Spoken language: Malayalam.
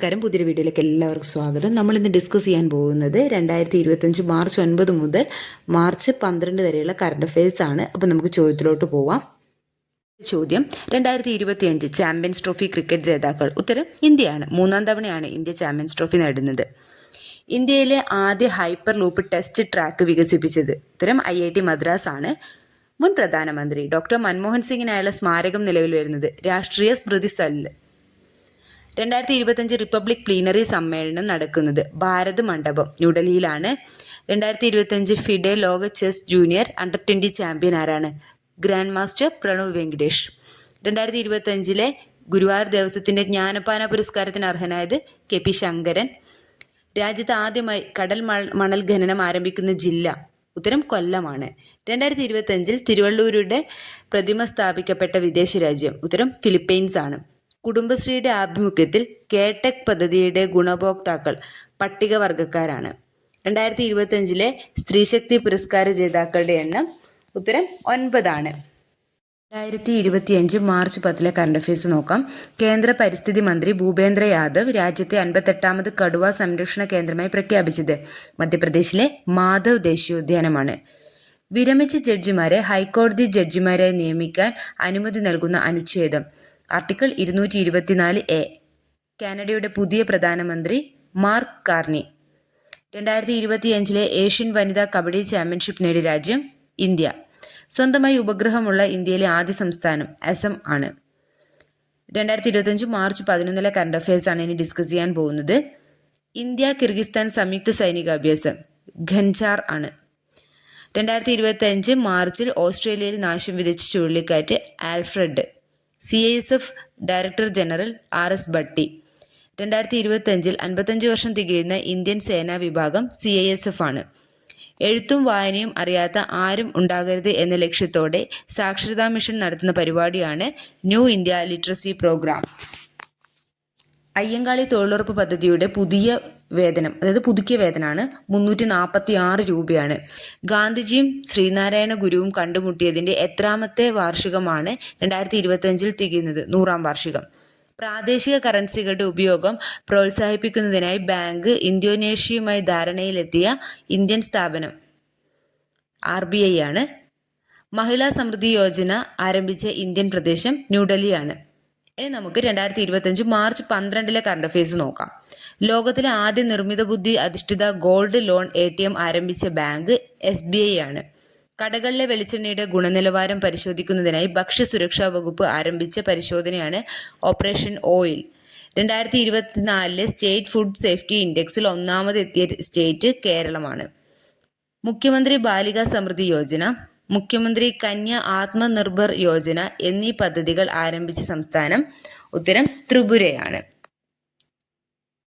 നമസ്കാരം. പുതിയൊരു വീഡിയോയിലേക്ക് എല്ലാവർക്കും സ്വാഗതം. നമ്മൾ ഇന്ന് ഡിസ്കസ് ചെയ്യാൻ പോകുന്നത് 2025 മാർച്ച് 9 മുതൽ മാർച്ച് 12 വരെയുള്ള കറണ്ട് അഫയേഴ്സ് ആണ്. അപ്പോൾ നമുക്ക് ചോദ്യത്തിലോട്ട് പോവാം. ചോദ്യം: 2025 ചാമ്പ്യൻസ് ട്രോഫി ക്രിക്കറ്റ് ജേതാക്കൾ. ഉത്തരം: ഇന്ത്യയാണ്. 3-ാം തവണയാണ് ഇന്ത്യ ചാമ്പ്യൻസ് ട്രോഫി നേടുന്നത്. ഇന്ത്യയിലെ ആദ്യ ഹൈപ്പർ ലൂപ്പ് ടെസ്റ്റ് ട്രാക്ക് വികസിപ്പിച്ചത്. ഉത്തരം: IIT മദ്രാസ് ആണ്. മുൻ പ്രധാനമന്ത്രി ഡോക്ടർ മൻമോഹൻ സിംഗിനായുള്ള സ്മാരകം നിലവിൽ വരുന്നത്. രാഷ്ട്രീയ സ്മൃതി സ്ഥലിൽ. 2025 റിപ്പബ്ലിക് പ്ലീനറി സമ്മേളനം നടക്കുന്നത് ഭാരത് മണ്ഡപം, ന്യൂഡൽഹിയിലാണ്. 2025 ഫിഡെ ലോക ചെസ് ജൂനിയർ അണ്ടർ-20 ചാമ്പ്യൻ ആരാണ്? Grand master Pranav Venkatesh. 2025 ഗുരുവായൂർ ദേവസ്വത്തിന്റെ ജ്ഞാനപാന പുരസ്കാരത്തിന് അർഹനായത് KP ശങ്കരൻ. രാജ്യത്ത് ആദ്യമായി കടൽ മണൽ ഖനനം ആരംഭിക്കുന്ന ജില്ല. ഉത്തരം: കൊല്ലമാണ്. 2025 തിരുവള്ളൂരുടെ പ്രതിമ സ്ഥാപിക്കപ്പെട്ട വിദേശ രാജ്യം. ഉത്തരം: ഫിലിപ്പൈൻസ് ആണ്. കുടുംബശ്രീയുടെ ആഭിമുഖ്യത്തിൽ കേടെക് പദ്ധതിയുടെ ഗുണഭോക്താക്കൾ പട്ടികവർഗക്കാരാണ്. 2025 സ്ത്രീശക്തി പുരസ്കാര ജേതാക്കളുടെ എണ്ണം. ഉത്തരം: 9 ആണ്. 2025 മാർച്ച് 10 കറണ്ട് അഫയേഴ്സ് നോക്കാം. കേന്ദ്ര പരിസ്ഥിതി മന്ത്രി ഭൂപേന്ദ്ര യാദവ് രാജ്യത്തെ 58ാമത് കടുവ സംരക്ഷണ കേന്ദ്രമായി പ്രഖ്യാപിച്ചത് മധ്യപ്രദേശിലെ മാധവ് ദേശീയോദ്യാനമാണ്. വിരമിച്ച ജഡ്ജിമാരെ ഹൈക്കോടതി ജഡ്ജിമാരായി നിയമിക്കാൻ അനുമതി നൽകുന്ന അനുച്ഛേദം ആർട്ടിക്കിൾ 224A. കാനഡയുടെ പുതിയ പ്രധാനമന്ത്രി മാർക്ക് കാർണി. 2025 ഏഷ്യൻ വനിതാ കബഡി ചാമ്പ്യൻഷിപ്പ് നേടിയ രാജ്യം ഇന്ത്യ. സ്വന്തമായി ഉപഗ്രഹമുള്ള ഇന്ത്യയിലെ ആദ്യ സംസ്ഥാനം അസം ആണ്. 2025 മാർച്ച് 11 കറണ്ട് അഫയേഴ്സ് ആണ് ഇനി ഡിസ്കസ് ചെയ്യാൻ പോകുന്നത്. ഇന്ത്യ കിർഗിസ്ഥാൻ സംയുക്ത സൈനികാഭ്യാസം ഖൻചാർ ആണ്. 2025 മാർച്ചിൽ ഓസ്ട്രേലിയയിൽ നാശം വിതച്ച ചുഴലിക്കാറ്റ് Alfred. CISF director general RS Bhatti. 2025 55 വർഷം തികയുന്ന ഇന്ത്യൻ സേനാ വിഭാഗം CISF ആണ്. എഴുത്തും വായനയും അറിയാത്ത ആരും ഉണ്ടാകരുത് എന്ന ലക്ഷ്യത്തോടെ സാക്ഷരതാ മിഷൻ നടത്തുന്ന പരിപാടിയാണ് new India literacy programme. Ayyankali തൊഴിലുറപ്പ് പദ്ധതിയുടെ പുതിയ വേതനം, അതായത് പുതുക്കിയ വേതനമാണ് 346 രൂപയാണ്. ഗാന്ധിജിയും ശ്രീനാരായണ ഗുരുവും കണ്ടുമുട്ടിയതിൻ്റെ എത്രാമത്തെ വാർഷികമാണ് 2025 തികയുന്നത്? 100ാം വാർഷികം. പ്രാദേശിക കറൻസികളുടെ ഉപയോഗം പ്രോത്സാഹിപ്പിക്കുന്നതിനായി ബാങ്ക് ഇന്തോനേഷ്യയുമായി ധാരണയിലെത്തിയ ഇന്ത്യൻ സ്ഥാപനം RBI ആണ്. മഹിളാ സമൃദ്ധി യോജന ആരംഭിച്ച ഇന്ത്യൻ പ്രദേശം ന്യൂഡൽഹിയാണ്. നമുക്ക് 2025 മാർച്ച് 12 കറണ്ട് അഫയേഴ്സ് നോക്കാം. ലോകത്തിലെ ആദ്യ നിർമ്മിത ബുദ്ധി അധിഷ്ഠിത ഗോൾഡ് ലോൺ ATM ആരംഭിച്ച ബാങ്ക് SBI ആണ്. കടകളിലെ വെളിച്ചെണ്ണയുടെ ഗുണനിലവാരം പരിശോധിക്കുന്നതിനായി ഭക്ഷ്യസുരക്ഷാ വകുപ്പ് ആരംഭിച്ച പരിശോധനയാണ് operation oil. 2024 state food safety ഇൻഡെക്സിൽ 1ാമതെത്തിയ സ്റ്റേറ്റ് കേരളമാണ്. മുഖ്യമന്ത്രി ബാലികാ സമൃദ്ധി യോജന, മുഖ്യമന്ത്രി കന്യ ആത്മനിർഭർ യോജന എന്നീ പദ്ധതികൾ ആരംഭിച്ച സംസ്ഥാനം. ഉത്തരം: ത്രിപുരയാണ്.